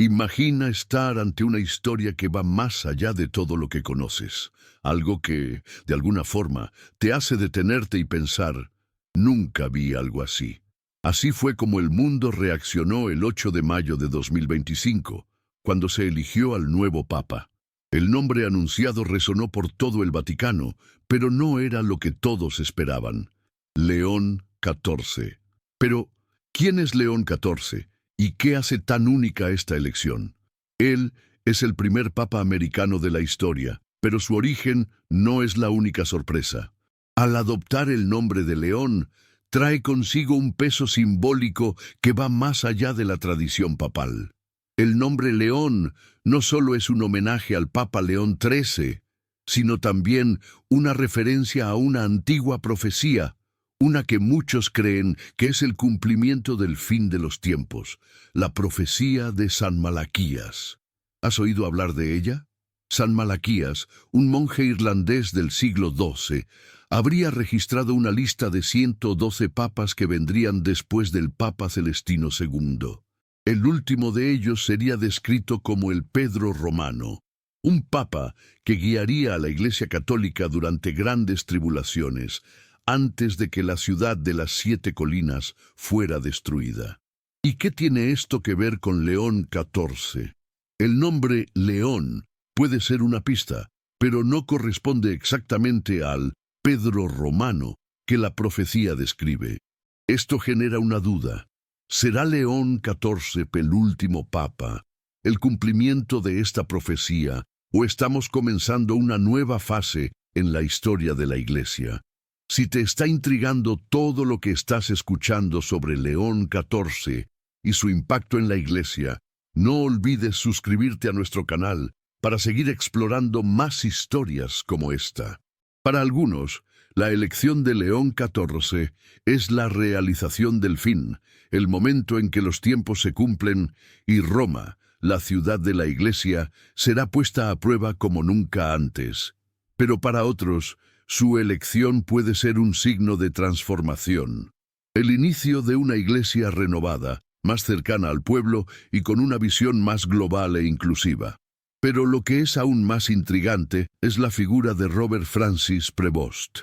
Imagina estar ante una historia que va más allá de todo lo que conoces, algo que, de alguna forma, te hace detenerte y pensar, nunca vi algo así. Así fue como el mundo reaccionó el 8 de mayo de 2025, cuando se eligió al nuevo Papa. El nombre anunciado resonó por todo el Vaticano, pero no era lo que todos esperaban. León XIV. Pero, ¿quién es León XIV? ¿Y qué hace tan única esta elección? Él es el primer papa americano de la historia, pero su origen no es la única sorpresa. Al adoptar el nombre de León, trae consigo un peso simbólico que va más allá de la tradición papal. El nombre León no solo es un homenaje al Papa León XIII, sino también una referencia a una antigua profecía, una que muchos creen que es el cumplimiento del fin de los tiempos, la profecía de San Malaquías. ¿Has oído hablar de ella? San Malaquías, un monje irlandés del siglo XII, habría registrado una lista de 112 papas que vendrían después del Papa Celestino II. El último de ellos sería descrito como el Pedro Romano, un papa que guiaría a la Iglesia Católica durante grandes tribulaciones, antes de que la ciudad de las 7 colinas fuera destruida. ¿Y qué tiene esto que ver con León XIV? El nombre León puede ser una pista, pero no corresponde exactamente al Pedro Romano que la profecía describe. Esto genera una duda. ¿Será León XIV el último papa, el cumplimiento de esta profecía, o estamos comenzando una nueva fase en la historia de la Iglesia? Si te está intrigando todo lo que estás escuchando sobre León XIV y su impacto en la Iglesia, no olvides suscribirte a nuestro canal para seguir explorando más historias como esta. Para algunos, la elección de León XIV es la realización del fin, el momento en que los tiempos se cumplen y Roma, la ciudad de la Iglesia, será puesta a prueba como nunca antes. Pero para otros, su elección puede ser un signo de transformación, el inicio de una Iglesia renovada, más cercana al pueblo y con una visión más global e inclusiva. Pero lo que es aún más intrigante es la figura de Robert Francis Prevost,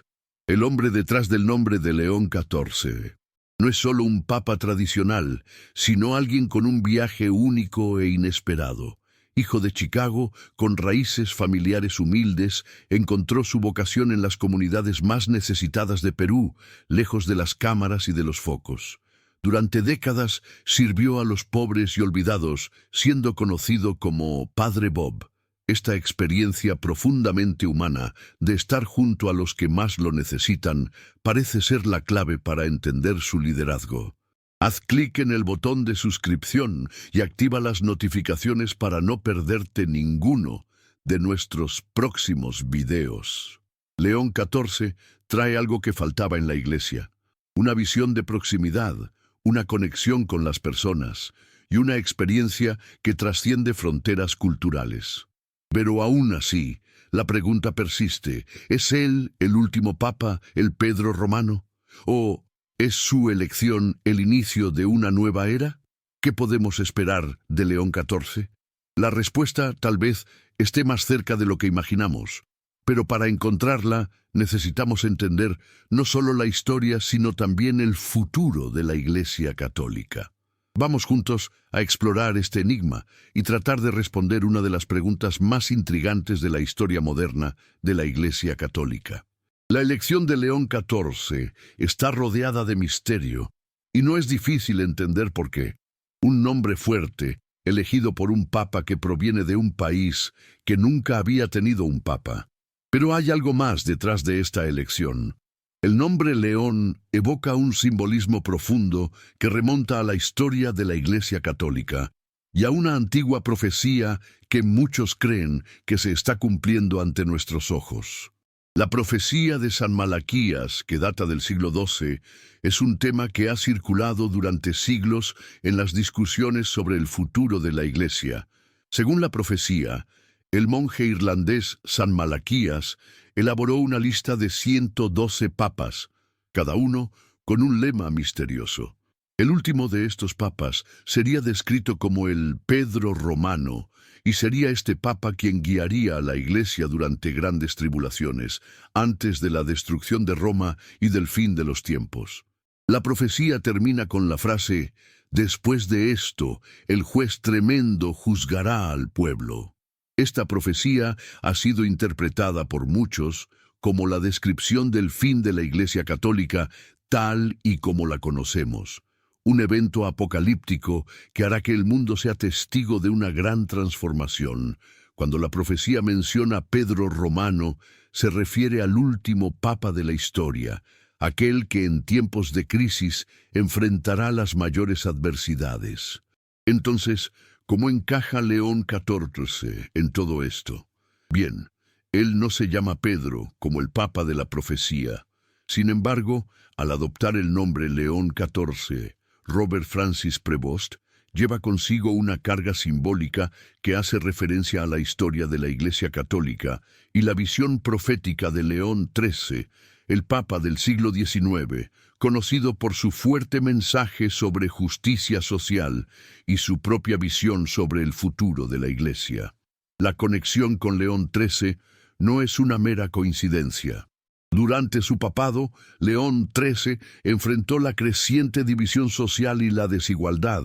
el hombre detrás del nombre de León XIV. No es solo un papa tradicional, sino alguien con un viaje único e inesperado. Hijo de Chicago, con raíces familiares humildes, encontró su vocación en las comunidades más necesitadas de Perú, lejos de las cámaras y de los focos. Durante décadas sirvió a los pobres y olvidados, siendo conocido como Padre Bob. Esta experiencia profundamente humana de estar junto a los que más lo necesitan parece ser la clave para entender su liderazgo. Haz clic en el botón de suscripción y activa las notificaciones para no perderte ninguno de nuestros próximos videos. León XIV trae algo que faltaba en la Iglesia: una visión de proximidad, una conexión con las personas y una experiencia que trasciende fronteras culturales. Pero aún así, la pregunta persiste: ¿es él el último papa, el Pedro Romano? ¿O es su elección el inicio de una nueva era? ¿Qué podemos esperar de León XIV? La respuesta tal vez esté más cerca de lo que imaginamos, pero para encontrarla necesitamos entender no solo la historia, sino también el futuro de la Iglesia Católica. Vamos juntos a explorar este enigma y tratar de responder una de las preguntas más intrigantes de la historia moderna de la Iglesia Católica. La elección de León XIV está rodeada de misterio, y no es difícil entender por qué. Un nombre fuerte, elegido por un papa que proviene de un país que nunca había tenido un papa. Pero hay algo más detrás de esta elección. El nombre León evoca un simbolismo profundo que remonta a la historia de la Iglesia Católica y a una antigua profecía que muchos creen que se está cumpliendo ante nuestros ojos. La profecía de San Malaquías, que data del siglo XII, es un tema que ha circulado durante siglos en las discusiones sobre el futuro de la Iglesia. Según la profecía, el monje irlandés San Malaquías elaboró una lista de 112 papas, cada uno con un lema misterioso. El último de estos papas sería descrito como el Pedro romano, y sería este papa quien guiaría a la Iglesia durante grandes tribulaciones, antes de la destrucción de Roma y del fin de los tiempos. La profecía termina con la frase: «Después de esto, el juez tremendo juzgará al pueblo». Esta profecía ha sido interpretada por muchos como la descripción del fin de la Iglesia Católica tal y como la conocemos. Un evento apocalíptico que hará que el mundo sea testigo de una gran transformación. Cuando la profecía menciona a Pedro Romano, se refiere al último papa de la historia, aquel que en tiempos de crisis enfrentará las mayores adversidades. Entonces, ¿cómo encaja León XIV en todo esto? Bien, él no se llama Pedro como el papa de la profecía. Sin embargo, al adoptar el nombre León XIV, Robert Francis Prevost lleva consigo una carga simbólica que hace referencia a la historia de la Iglesia Católica y la visión profética de León XIII, el Papa del siglo XIX, conocido por su fuerte mensaje sobre justicia social y su propia visión sobre el futuro de la Iglesia. La conexión con León XIII no es una mera coincidencia. Durante su papado, León XIII enfrentó la creciente división social y la desigualdad,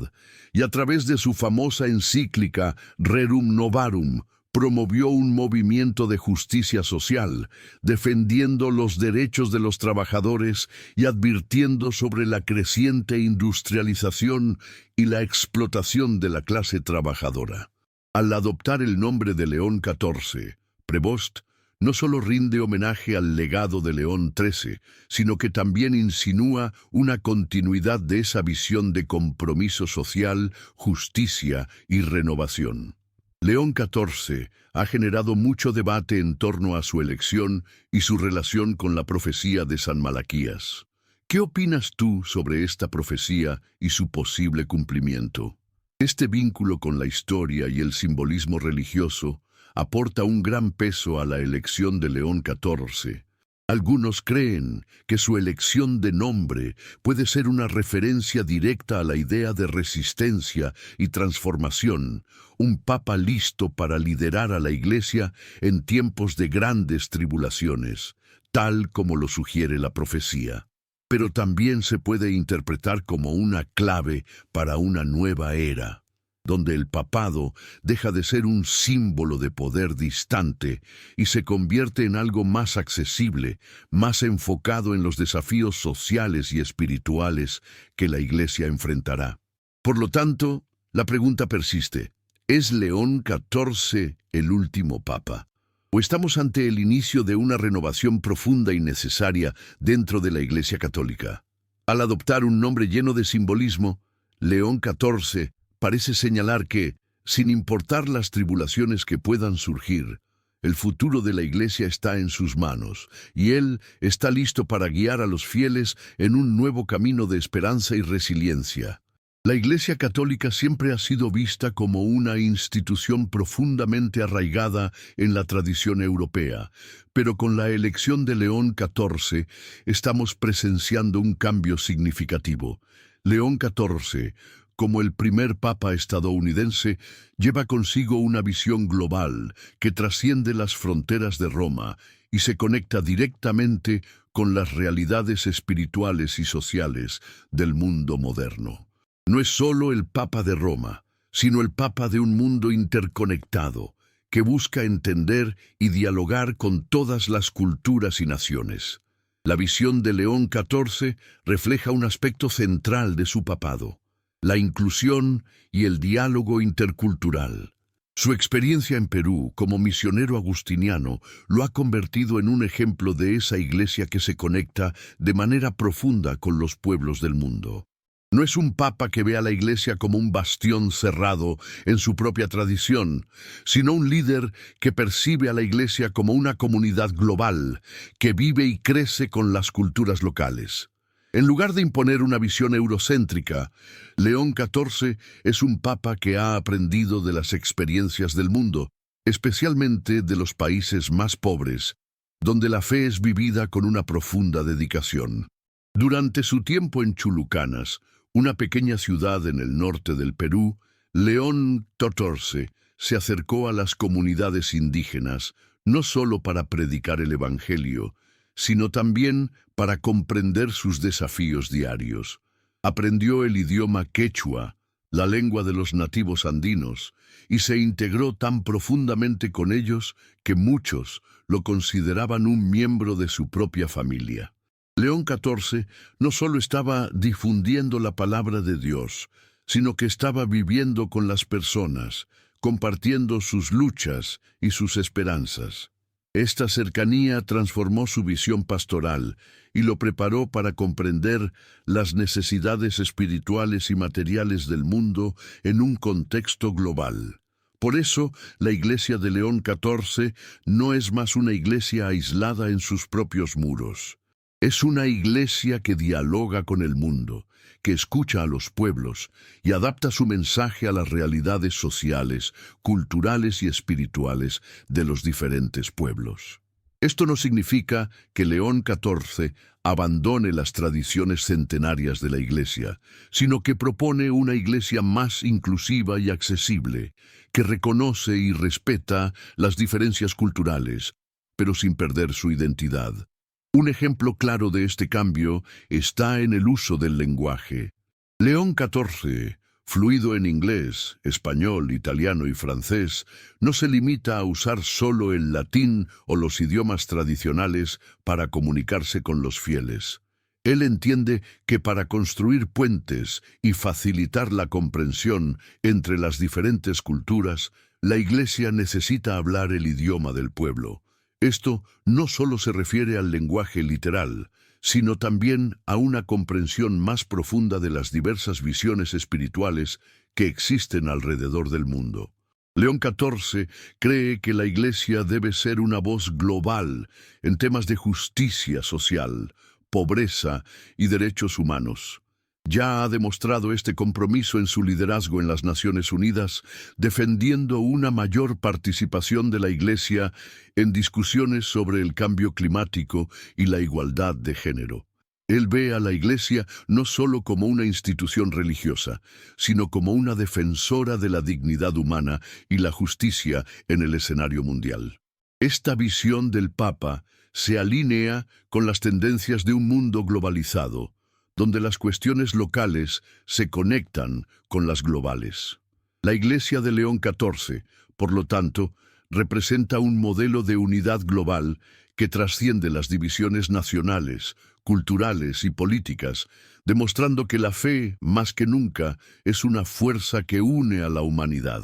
y a través de su famosa encíclica Rerum Novarum, promovió un movimiento de justicia social, defendiendo los derechos de los trabajadores y advirtiendo sobre la creciente industrialización y la explotación de la clase trabajadora. Al adoptar el nombre de León XIV, Prevost no solo rinde homenaje al legado de León XIII, sino que también insinúa una continuidad de esa visión de compromiso social, justicia y renovación. León XIV ha generado mucho debate en torno a su elección y su relación con la profecía de San Malaquías. ¿Qué opinas tú sobre esta profecía y su posible cumplimiento? Este vínculo con la historia y el simbolismo religioso aporta un gran peso a la elección de León XIV. Algunos creen que su elección de nombre puede ser una referencia directa a la idea de resistencia y transformación, un papa listo para liderar a la Iglesia en tiempos de grandes tribulaciones, tal como lo sugiere la profecía. Pero también se puede interpretar como una clave para una nueva era, donde el papado deja de ser un símbolo de poder distante y se convierte en algo más accesible, más enfocado en los desafíos sociales y espirituales que la Iglesia enfrentará. Por lo tanto, la pregunta persiste: ¿es León XIV el último papa? ¿O estamos ante el inicio de una renovación profunda y necesaria dentro de la Iglesia Católica? Al adoptar un nombre lleno de simbolismo, León XIV parece señalar que, sin importar las tribulaciones que puedan surgir, el futuro de la Iglesia está en sus manos, y Él está listo para guiar a los fieles en un nuevo camino de esperanza y resiliencia. La Iglesia Católica siempre ha sido vista como una institución profundamente arraigada en la tradición europea, pero con la elección de León XIV estamos presenciando un cambio significativo. León XIV, como el primer papa estadounidense, lleva consigo una visión global que trasciende las fronteras de Roma y se conecta directamente con las realidades espirituales y sociales del mundo moderno. No es solo el Papa de Roma, sino el Papa de un mundo interconectado, que busca entender y dialogar con todas las culturas y naciones. La visión de León XIV refleja un aspecto central de su papado: la inclusión y el diálogo intercultural. Su experiencia en Perú como misionero agustiniano lo ha convertido en un ejemplo de esa iglesia que se conecta de manera profunda con los pueblos del mundo. No es un papa que ve a la Iglesia como un bastión cerrado en su propia tradición, sino un líder que percibe a la Iglesia como una comunidad global que vive y crece con las culturas locales. En lugar de imponer una visión eurocéntrica, León XIV es un papa que ha aprendido de las experiencias del mundo, especialmente de los países más pobres, donde la fe es vivida con una profunda dedicación. Durante su tiempo en Chulucanas, una pequeña ciudad en el norte del Perú, León XIV se acercó a las comunidades indígenas no solo para predicar el Evangelio, sino también para comprender sus desafíos diarios. Aprendió el idioma quechua, la lengua de los nativos andinos, y se integró tan profundamente con ellos que muchos lo consideraban un miembro de su propia familia. León XIV no solo estaba difundiendo la palabra de Dios, sino que estaba viviendo con las personas, compartiendo sus luchas y sus esperanzas. Esta cercanía transformó su visión pastoral y lo preparó para comprender las necesidades espirituales y materiales del mundo en un contexto global. Por eso, la Iglesia de León XIV no es más una iglesia aislada en sus propios muros. Es una iglesia que dialoga con el mundo, que escucha a los pueblos y adapta su mensaje a las realidades sociales, culturales y espirituales de los diferentes pueblos. Esto no significa que León XIV abandone las tradiciones centenarias de la Iglesia, sino que propone una iglesia más inclusiva y accesible, que reconoce y respeta las diferencias culturales, pero sin perder su identidad. Un ejemplo claro de este cambio está en el uso del lenguaje. León XIV, fluido en inglés, español, italiano y francés, no se limita a usar solo el latín o los idiomas tradicionales para comunicarse con los fieles. Él entiende que para construir puentes y facilitar la comprensión entre las diferentes culturas, la Iglesia necesita hablar el idioma del pueblo. Esto no solo se refiere al lenguaje literal, sino también a una comprensión más profunda de las diversas visiones espirituales que existen alrededor del mundo. León XIV cree que la Iglesia debe ser una voz global en temas de justicia social, pobreza y derechos humanos. Ya ha demostrado este compromiso en su liderazgo en las Naciones Unidas, defendiendo una mayor participación de la Iglesia en discusiones sobre el cambio climático y la igualdad de género. Él ve a la Iglesia no solo como una institución religiosa, sino como una defensora de la dignidad humana y la justicia en el escenario mundial. Esta visión del Papa se alinea con las tendencias de un mundo globalizado, donde las cuestiones locales se conectan con las globales. La Iglesia de León XIV, por lo tanto, representa un modelo de unidad global que trasciende las divisiones nacionales, culturales y políticas, demostrando que la fe, más que nunca, es una fuerza que une a la humanidad.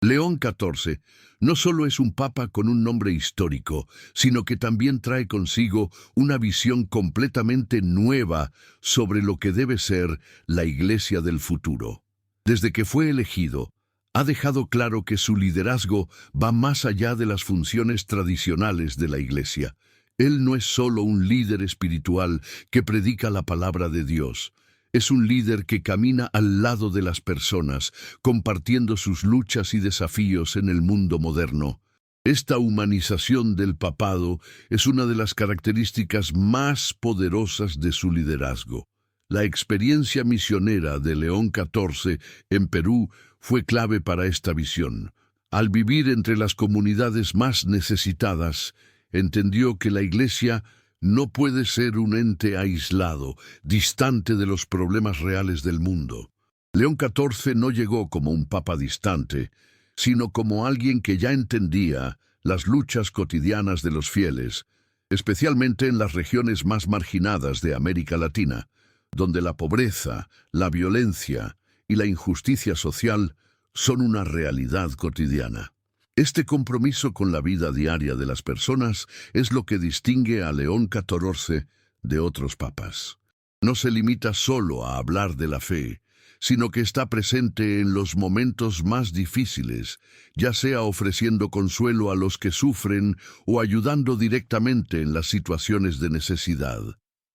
León XIV no solo es un papa con un nombre histórico, sino que también trae consigo una visión completamente nueva sobre lo que debe ser la Iglesia del futuro. Desde que fue elegido, ha dejado claro que su liderazgo va más allá de las funciones tradicionales de la Iglesia. Él no es solo un líder espiritual que predica la palabra de Dios. Es un líder que camina al lado de las personas, compartiendo sus luchas y desafíos en el mundo moderno. Esta humanización del papado es una de las características más poderosas de su liderazgo. La experiencia misionera de León XIV en Perú fue clave para esta visión. Al vivir entre las comunidades más necesitadas, entendió que la Iglesia no puede ser un ente aislado, distante de los problemas reales del mundo. León XIV no llegó como un papa distante, sino como alguien que ya entendía las luchas cotidianas de los fieles, especialmente en las regiones más marginadas de América Latina, donde la pobreza, la violencia y la injusticia social son una realidad cotidiana. Este compromiso con la vida diaria de las personas es lo que distingue a León XIV de otros papas. No se limita solo a hablar de la fe, sino que está presente en los momentos más difíciles, ya sea ofreciendo consuelo a los que sufren o ayudando directamente en las situaciones de necesidad.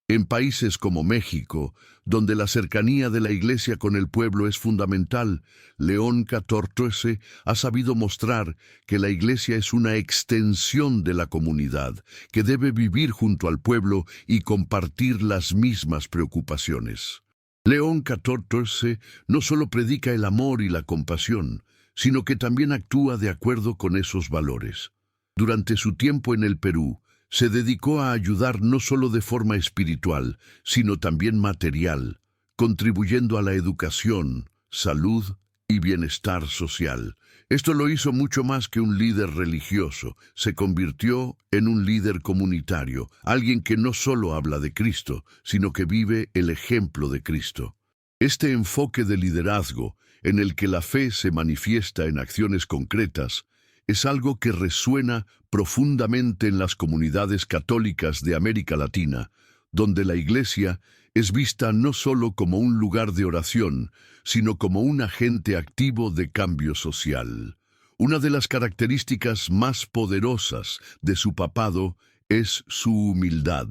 En países como México, donde la cercanía de la Iglesia con el pueblo es fundamental, León XIV ha sabido mostrar que la Iglesia es una extensión de la comunidad, que debe vivir junto al pueblo y compartir las mismas preocupaciones. León XIV no solo predica el amor y la compasión, sino que también actúa de acuerdo con esos valores. Durante su tiempo en el Perú, se dedicó a ayudar no solo de forma espiritual, sino también material, contribuyendo a la educación, salud y bienestar social. Esto lo hizo mucho más que un líder religioso, se convirtió en un líder comunitario, alguien que no solo habla de Cristo, sino que vive el ejemplo de Cristo. Este enfoque de liderazgo, en el que la fe se manifiesta en acciones concretas, es algo que resuena profundamente en las comunidades católicas de América Latina, donde la Iglesia es vista no solo como un lugar de oración, sino como un agente activo de cambio social. Una de las características más poderosas de su papado es su humildad.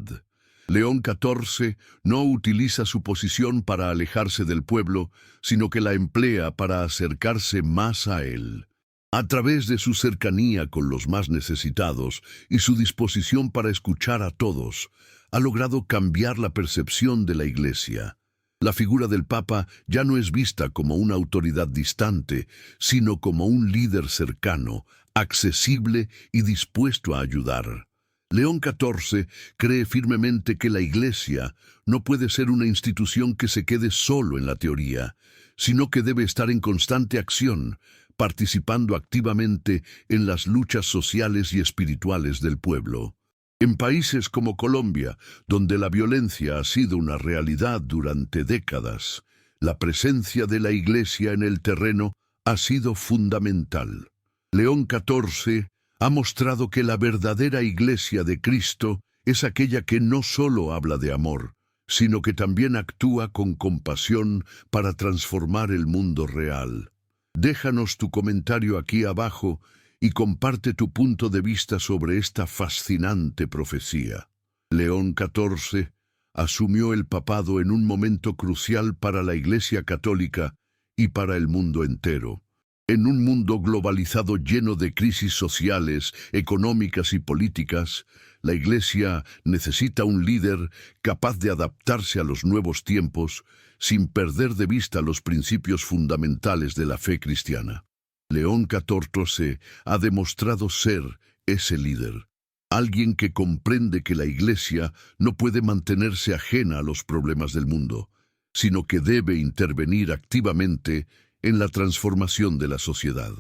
León XIV no utiliza su posición para alejarse del pueblo, sino que la emplea para acercarse más a él. A través de su cercanía con los más necesitados y su disposición para escuchar a todos, ha logrado cambiar la percepción de la Iglesia. La figura del Papa ya no es vista como una autoridad distante, sino como un líder cercano, accesible y dispuesto a ayudar. León XIV cree firmemente que la Iglesia no puede ser una institución que se quede solo en la teoría, sino que debe estar en constante acción, participando activamente en las luchas sociales y espirituales del pueblo. En países como Colombia, donde la violencia ha sido una realidad durante décadas, la presencia de la Iglesia en el terreno ha sido fundamental. León XIV ha mostrado que la verdadera Iglesia de Cristo es aquella que no solo habla de amor, sino que también actúa con compasión para transformar el mundo real. Déjanos tu comentario aquí abajo y comparte tu punto de vista sobre esta fascinante profecía. León XIV asumió el papado en un momento crucial para la Iglesia Católica y para el mundo entero. En un mundo globalizado lleno de crisis sociales, económicas y políticas, la Iglesia necesita un líder capaz de adaptarse a los nuevos tiempos sin perder de vista los principios fundamentales de la fe cristiana. León XIV ha demostrado ser ese líder, alguien que comprende que la Iglesia no puede mantenerse ajena a los problemas del mundo, sino que debe intervenir activamente en la transformación de la sociedad.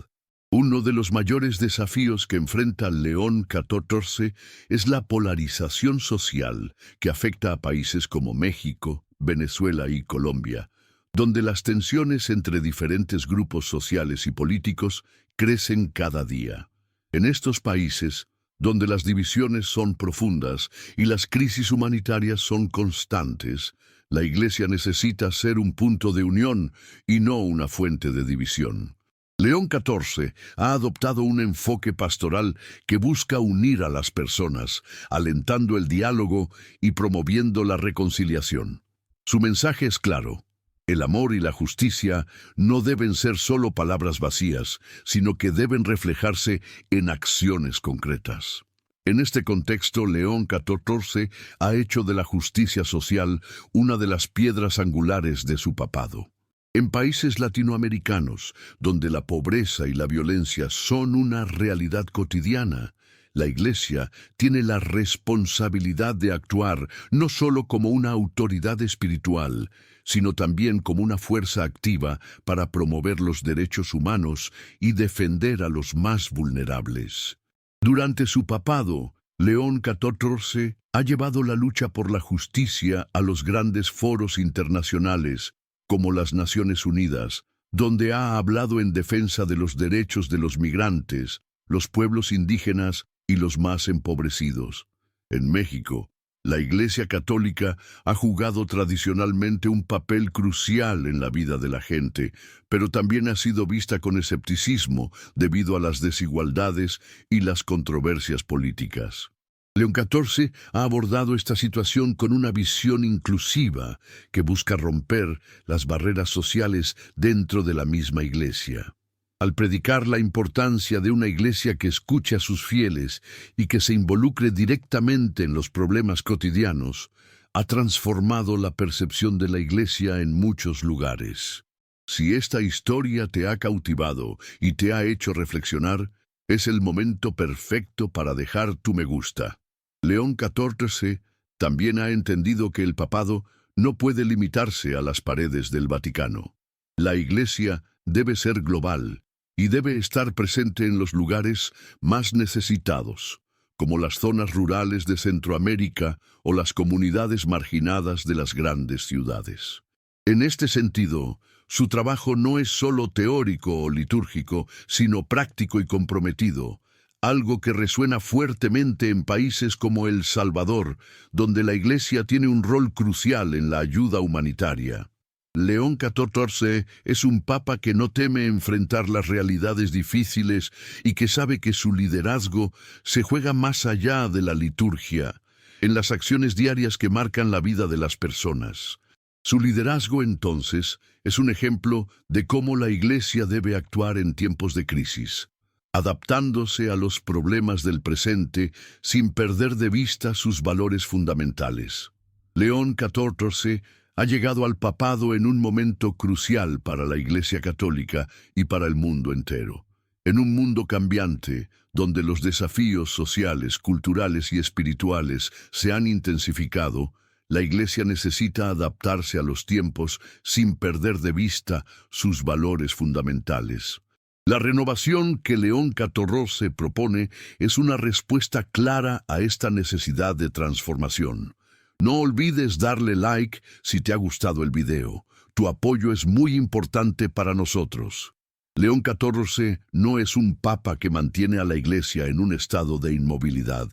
Uno de los mayores desafíos que enfrenta León XIV es la polarización social que afecta a países como México, Venezuela y Colombia, donde las tensiones entre diferentes grupos sociales y políticos crecen cada día. En estos países, donde las divisiones son profundas y las crisis humanitarias son constantes, la Iglesia necesita ser un punto de unión y no una fuente de división. León XIV ha adoptado un enfoque pastoral que busca unir a las personas, alentando el diálogo y promoviendo la reconciliación. Su mensaje es claro: el amor y la justicia no deben ser solo palabras vacías, sino que deben reflejarse en acciones concretas. En este contexto, León XIV ha hecho de la justicia social una de las piedras angulares de su papado. En países latinoamericanos, donde la pobreza y la violencia son una realidad cotidiana, la Iglesia tiene la responsabilidad de actuar no solo como una autoridad espiritual, sino también como una fuerza activa para promover los derechos humanos y defender a los más vulnerables. Durante su papado, León XIV ha llevado la lucha por la justicia a los grandes foros internacionales, como las Naciones Unidas, donde ha hablado en defensa de los derechos de los migrantes, los pueblos indígenas y los más empobrecidos. En México, la Iglesia Católica ha jugado tradicionalmente un papel crucial en la vida de la gente, pero también ha sido vista con escepticismo debido a las desigualdades y las controversias políticas. León XIV ha abordado esta situación con una visión inclusiva que busca romper las barreras sociales dentro de la misma Iglesia. Al predicar la importancia de una Iglesia que escuche a sus fieles y que se involucre directamente en los problemas cotidianos, ha transformado la percepción de la Iglesia en muchos lugares. Si esta historia te ha cautivado y te ha hecho reflexionar, es el momento perfecto para dejar tu me gusta. León XIV también ha entendido que el papado no puede limitarse a las paredes del Vaticano. La Iglesia debe ser global y debe estar presente en los lugares más necesitados, como las zonas rurales de Centroamérica o las comunidades marginadas de las grandes ciudades. En este sentido, su trabajo no es solo teórico o litúrgico, sino práctico y comprometido, algo que resuena fuertemente en países como El Salvador, donde la Iglesia tiene un rol crucial en la ayuda humanitaria. León XIV es un papa que no teme enfrentar las realidades difíciles y que sabe que su liderazgo se juega más allá de la liturgia, en las acciones diarias que marcan la vida de las personas. Su liderazgo, entonces, es un ejemplo de cómo la Iglesia debe actuar en tiempos de crisis, adaptándose a los problemas del presente sin perder de vista sus valores fundamentales. León XIV ha llegado al papado en un momento crucial para la Iglesia Católica y para el mundo entero. En un mundo cambiante, donde los desafíos sociales, culturales y espirituales se han intensificado, la Iglesia necesita adaptarse a los tiempos sin perder de vista sus valores fundamentales. La renovación que León XIV propone es una respuesta clara a esta necesidad de transformación. No olvides darle like si te ha gustado el video. Tu apoyo es muy importante para nosotros. León XIV no es un papa que mantiene a la Iglesia en un estado de inmovilidad.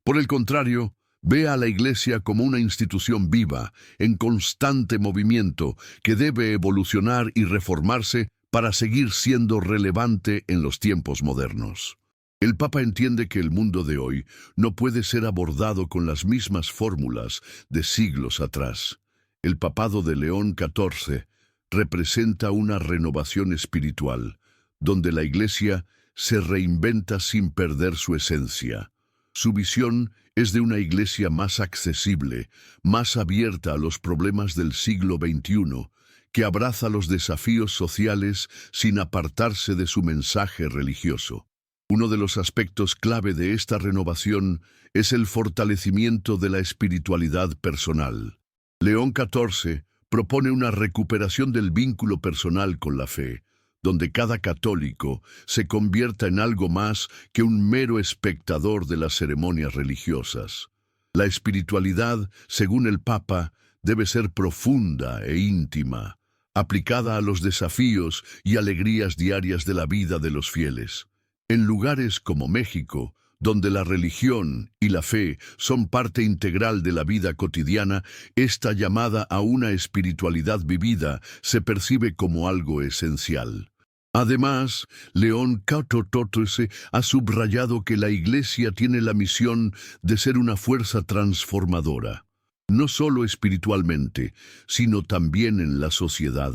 Por el contrario, ve a la Iglesia como una institución viva, en constante movimiento, que debe evolucionar y reformarse para seguir siendo relevante en los tiempos modernos. El Papa entiende que el mundo de hoy no puede ser abordado con las mismas fórmulas de siglos atrás. El papado de León XIV representa una renovación espiritual, donde la Iglesia se reinventa sin perder su esencia. Su visión es de una Iglesia más accesible, más abierta a los problemas del siglo XXI, que abraza los desafíos sociales sin apartarse de su mensaje religioso. Uno de los aspectos clave de esta renovación es el fortalecimiento de la espiritualidad personal. León XIV propone una recuperación del vínculo personal con la fe, donde cada católico se convierta en algo más que un mero espectador de las ceremonias religiosas. La espiritualidad, según el Papa, debe ser profunda e íntima, aplicada a los desafíos y alegrías diarias de la vida de los fieles. En lugares como México, donde la religión y la fe son parte integral de la vida cotidiana, esta llamada a una espiritualidad vivida se percibe como algo esencial. Además, León XIV ha subrayado que la Iglesia tiene la misión de ser una fuerza transformadora, no solo espiritualmente, sino también en la sociedad.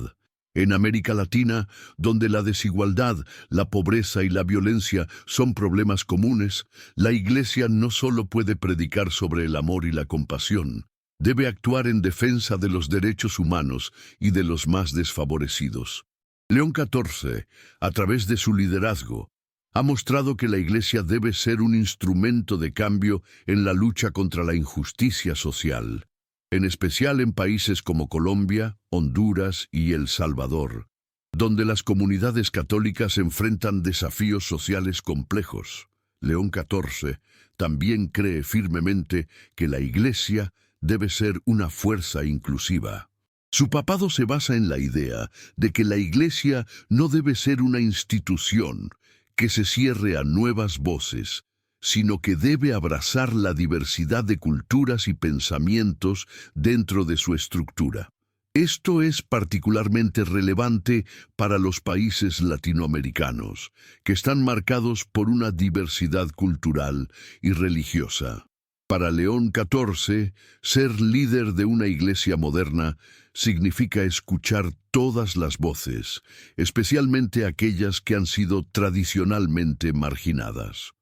En América Latina, donde la desigualdad, la pobreza y la violencia son problemas comunes, la Iglesia no solo puede predicar sobre el amor y la compasión, debe actuar en defensa de los derechos humanos y de los más desfavorecidos. León XIV, a través de su liderazgo, ha mostrado que la Iglesia debe ser un instrumento de cambio en la lucha contra la injusticia social, en especial en países como Colombia, Honduras y El Salvador, donde las comunidades católicas enfrentan desafíos sociales complejos. León XIV también cree firmemente que la Iglesia debe ser una fuerza inclusiva. Su papado se basa en la idea de que la Iglesia no debe ser una institución que se cierre a nuevas voces, sino que debe abrazar la diversidad de culturas y pensamientos dentro de su estructura. Esto es particularmente relevante para los países latinoamericanos, que están marcados por una diversidad cultural y religiosa. Para León XIV, ser líder de una iglesia moderna significa escuchar todas las voces, especialmente aquellas que han sido tradicionalmente marginadas.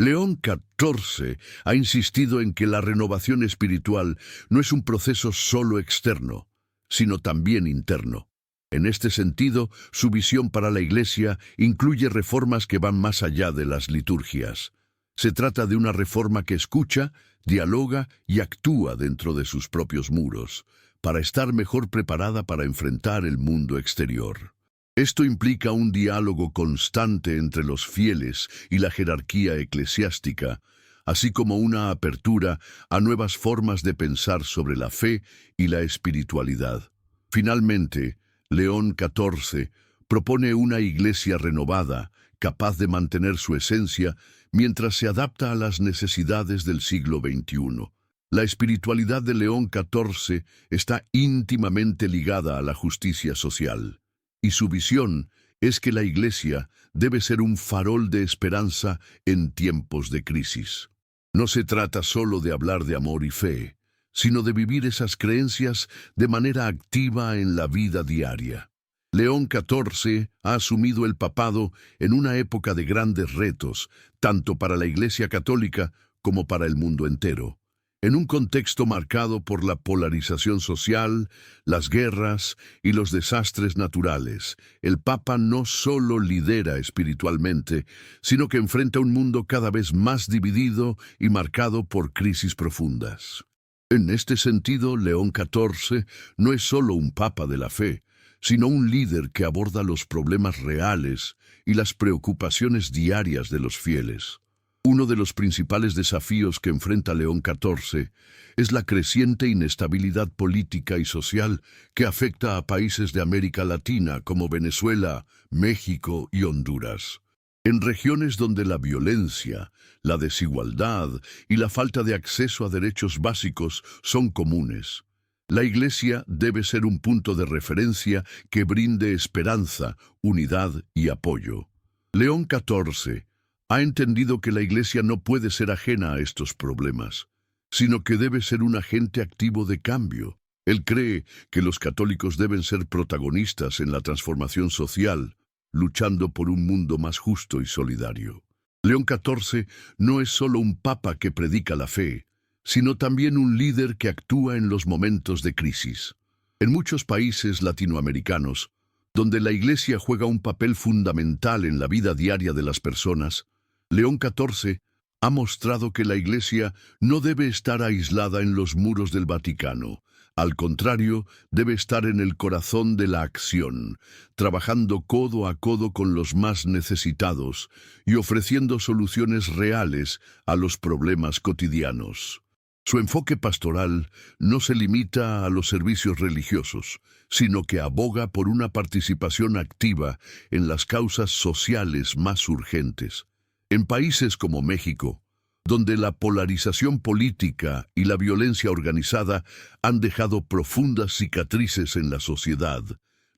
León XIV ha insistido en que la renovación espiritual no es un proceso solo externo, sino también interno. En este sentido, su visión para la Iglesia incluye reformas que van más allá de las liturgias. Se trata de una reforma que escucha, dialoga y actúa dentro de sus propios muros, para estar mejor preparada para enfrentar el mundo exterior. Esto implica un diálogo constante entre los fieles y la jerarquía eclesiástica, así como una apertura a nuevas formas de pensar sobre la fe y la espiritualidad. Finalmente, León XIV propone una iglesia renovada, capaz de mantener su esencia mientras se adapta a las necesidades del siglo XXI. La espiritualidad de León XIV está íntimamente ligada a la justicia social, y su visión es que la Iglesia debe ser un farol de esperanza en tiempos de crisis. No se trata solo de hablar de amor y fe, sino de vivir esas creencias de manera activa en la vida diaria. León XIV ha asumido el papado en una época de grandes retos, tanto para la Iglesia católica como para el mundo entero. En un contexto marcado por la polarización social, las guerras y los desastres naturales, el Papa no solo lidera espiritualmente, sino que enfrenta un mundo cada vez más dividido y marcado por crisis profundas. En este sentido, León XIV no es solo un papa de la fe, sino un líder que aborda los problemas reales y las preocupaciones diarias de los fieles. Uno de los principales desafíos que enfrenta León XIV es la creciente inestabilidad política y social que afecta a países de América Latina como Venezuela, México y Honduras. En regiones donde la violencia, la desigualdad y la falta de acceso a derechos básicos son comunes, la Iglesia debe ser un punto de referencia que brinde esperanza, unidad y apoyo. León XIV ha entendido que la Iglesia no puede ser ajena a estos problemas, sino que debe ser un agente activo de cambio. Él cree que los católicos deben ser protagonistas en la transformación social, luchando por un mundo más justo y solidario. León XIV no es solo un papa que predica la fe, sino también un líder que actúa en los momentos de crisis. En muchos países latinoamericanos, donde la Iglesia juega un papel fundamental en la vida diaria de las personas, León XIV ha mostrado que la Iglesia no debe estar aislada en los muros del Vaticano. Al contrario, debe estar en el corazón de la acción, trabajando codo a codo con los más necesitados y ofreciendo soluciones reales a los problemas cotidianos. Su enfoque pastoral no se limita a los servicios religiosos, sino que aboga por una participación activa en las causas sociales más urgentes. En países como México, donde la polarización política y la violencia organizada han dejado profundas cicatrices en la sociedad,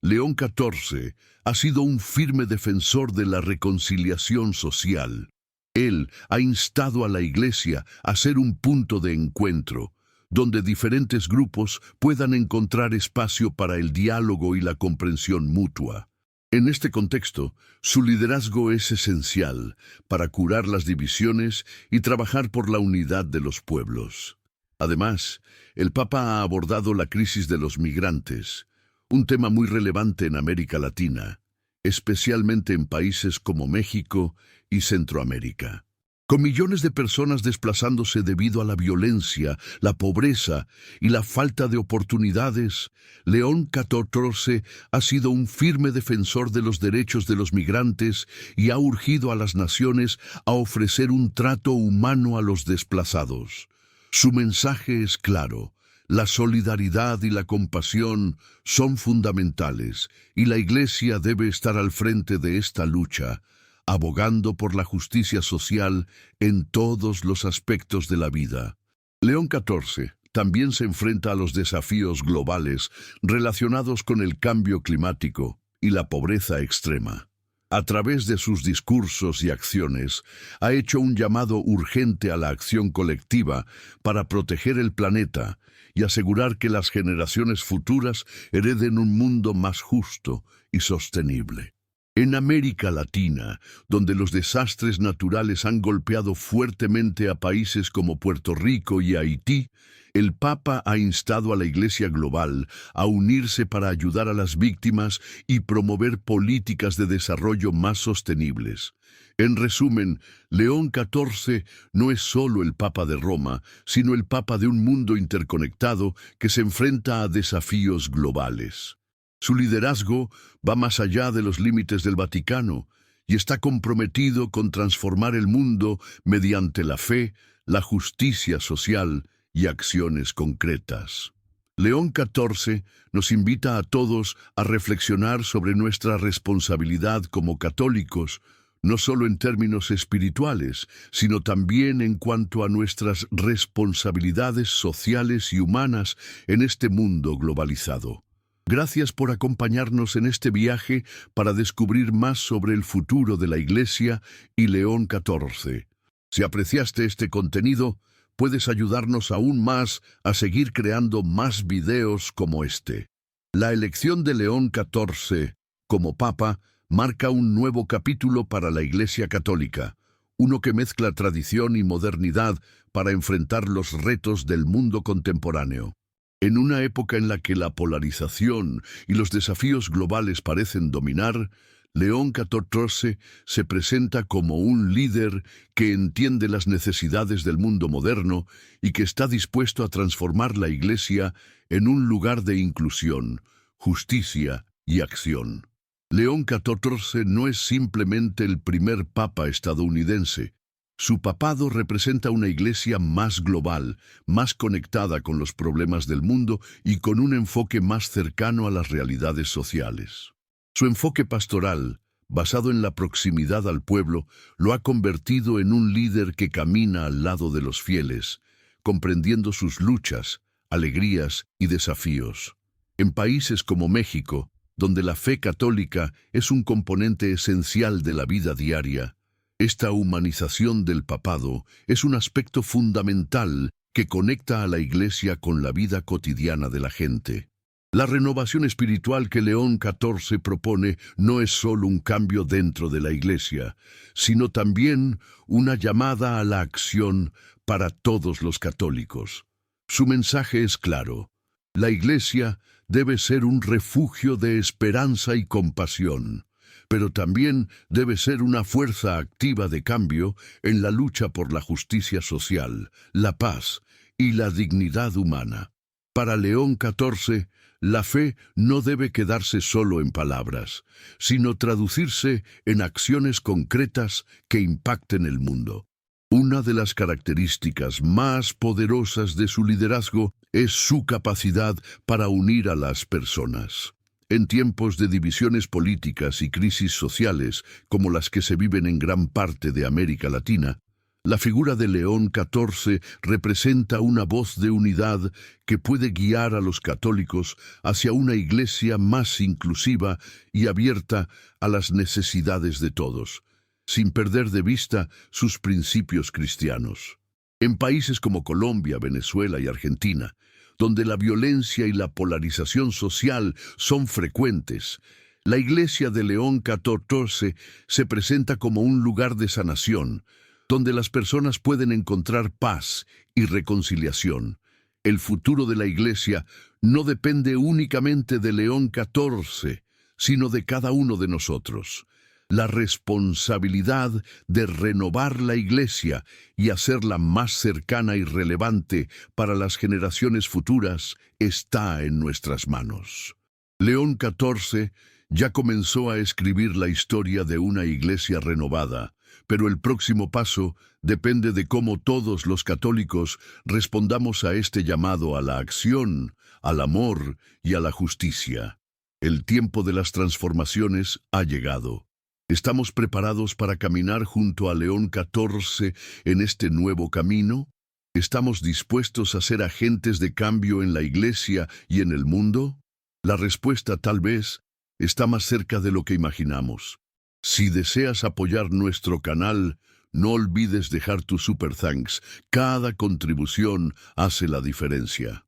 León XIV ha sido un firme defensor de la reconciliación social. Él ha instado a la Iglesia a ser un punto de encuentro, donde diferentes grupos puedan encontrar espacio para el diálogo y la comprensión mutua. En este contexto, su liderazgo es esencial para curar las divisiones y trabajar por la unidad de los pueblos. Además, el Papa ha abordado la crisis de los migrantes, un tema muy relevante en América Latina, especialmente en países como México y Centroamérica. Con millones de personas desplazándose debido a la violencia, la pobreza y la falta de oportunidades, León XIV ha sido un firme defensor de los derechos de los migrantes y ha urgido a las naciones a ofrecer un trato humano a los desplazados. Su mensaje es claro: la solidaridad y la compasión son fundamentales, y la Iglesia debe estar al frente de esta lucha, abogando por la justicia social en todos los aspectos de la vida. León XIV también se enfrenta a los desafíos globales relacionados con el cambio climático y la pobreza extrema. A través de sus discursos y acciones, ha hecho un llamado urgente a la acción colectiva para proteger el planeta y asegurar que las generaciones futuras hereden un mundo más justo y sostenible. En América Latina, donde los desastres naturales han golpeado fuertemente a países como Puerto Rico y Haití, el Papa ha instado a la Iglesia global a unirse para ayudar a las víctimas y promover políticas de desarrollo más sostenibles. En resumen, León XIV no es solo el Papa de Roma, sino el Papa de un mundo interconectado que se enfrenta a desafíos globales. Su liderazgo va más allá de los límites del Vaticano y está comprometido con transformar el mundo mediante la fe, la justicia social y acciones concretas. León XIV nos invita a todos a reflexionar sobre nuestra responsabilidad como católicos, no solo en términos espirituales, sino también en cuanto a nuestras responsabilidades sociales y humanas en este mundo globalizado. Gracias por acompañarnos en este viaje para descubrir más sobre el futuro de la Iglesia y León XIV. Si apreciaste este contenido, puedes ayudarnos aún más a seguir creando más videos como este. La elección de León XIV como Papa marca un nuevo capítulo para la Iglesia Católica, uno que mezcla tradición y modernidad para enfrentar los retos del mundo contemporáneo. En una época en la que la polarización y los desafíos globales parecen dominar, León XIV se presenta como un líder que entiende las necesidades del mundo moderno y que está dispuesto a transformar la Iglesia en un lugar de inclusión, justicia y acción. León XIV no es simplemente el primer papa estadounidense. Su papado representa una iglesia más global, más conectada con los problemas del mundo y con un enfoque más cercano a las realidades sociales. Su enfoque pastoral, basado en la proximidad al pueblo, lo ha convertido en un líder que camina al lado de los fieles, comprendiendo sus luchas, alegrías y desafíos. En países como México, donde la fe católica es un componente esencial de la vida diaria, esta humanización del papado es un aspecto fundamental que conecta a la Iglesia con la vida cotidiana de la gente. La renovación espiritual que León XIV propone no es solo un cambio dentro de la Iglesia, sino también una llamada a la acción para todos los católicos. Su mensaje es claro: la Iglesia debe ser un refugio de esperanza y compasión, pero también debe ser una fuerza activa de cambio en la lucha por la justicia social, la paz y la dignidad humana. Para León XIV, la fe no debe quedarse solo en palabras, sino traducirse en acciones concretas que impacten el mundo. Una de las características más poderosas de su liderazgo es su capacidad para unir a las personas. En tiempos de divisiones políticas y crisis sociales como las que se viven en gran parte de América Latina, la figura de León XIV representa una voz de unidad que puede guiar a los católicos hacia una iglesia más inclusiva y abierta a las necesidades de todos, sin perder de vista sus principios cristianos. En países como Colombia, Venezuela y Argentina, donde la violencia y la polarización social son frecuentes, la Iglesia de León XIV se presenta como un lugar de sanación, donde las personas pueden encontrar paz y reconciliación. El futuro de la Iglesia no depende únicamente de León XIV, sino de cada uno de nosotros. La responsabilidad de renovar la Iglesia y hacerla más cercana y relevante para las generaciones futuras está en nuestras manos. León XIV ya comenzó a escribir la historia de una Iglesia renovada, pero el próximo paso depende de cómo todos los católicos respondamos a este llamado a la acción, al amor y a la justicia. El tiempo de las transformaciones ha llegado. ¿Estamos preparados para caminar junto a León XIV en este nuevo camino? ¿Estamos dispuestos a ser agentes de cambio en la Iglesia y en el mundo? La respuesta, tal vez, está más cerca de lo que imaginamos. Si deseas apoyar nuestro canal, no olvides dejar tu super thanks. Cada contribución hace la diferencia.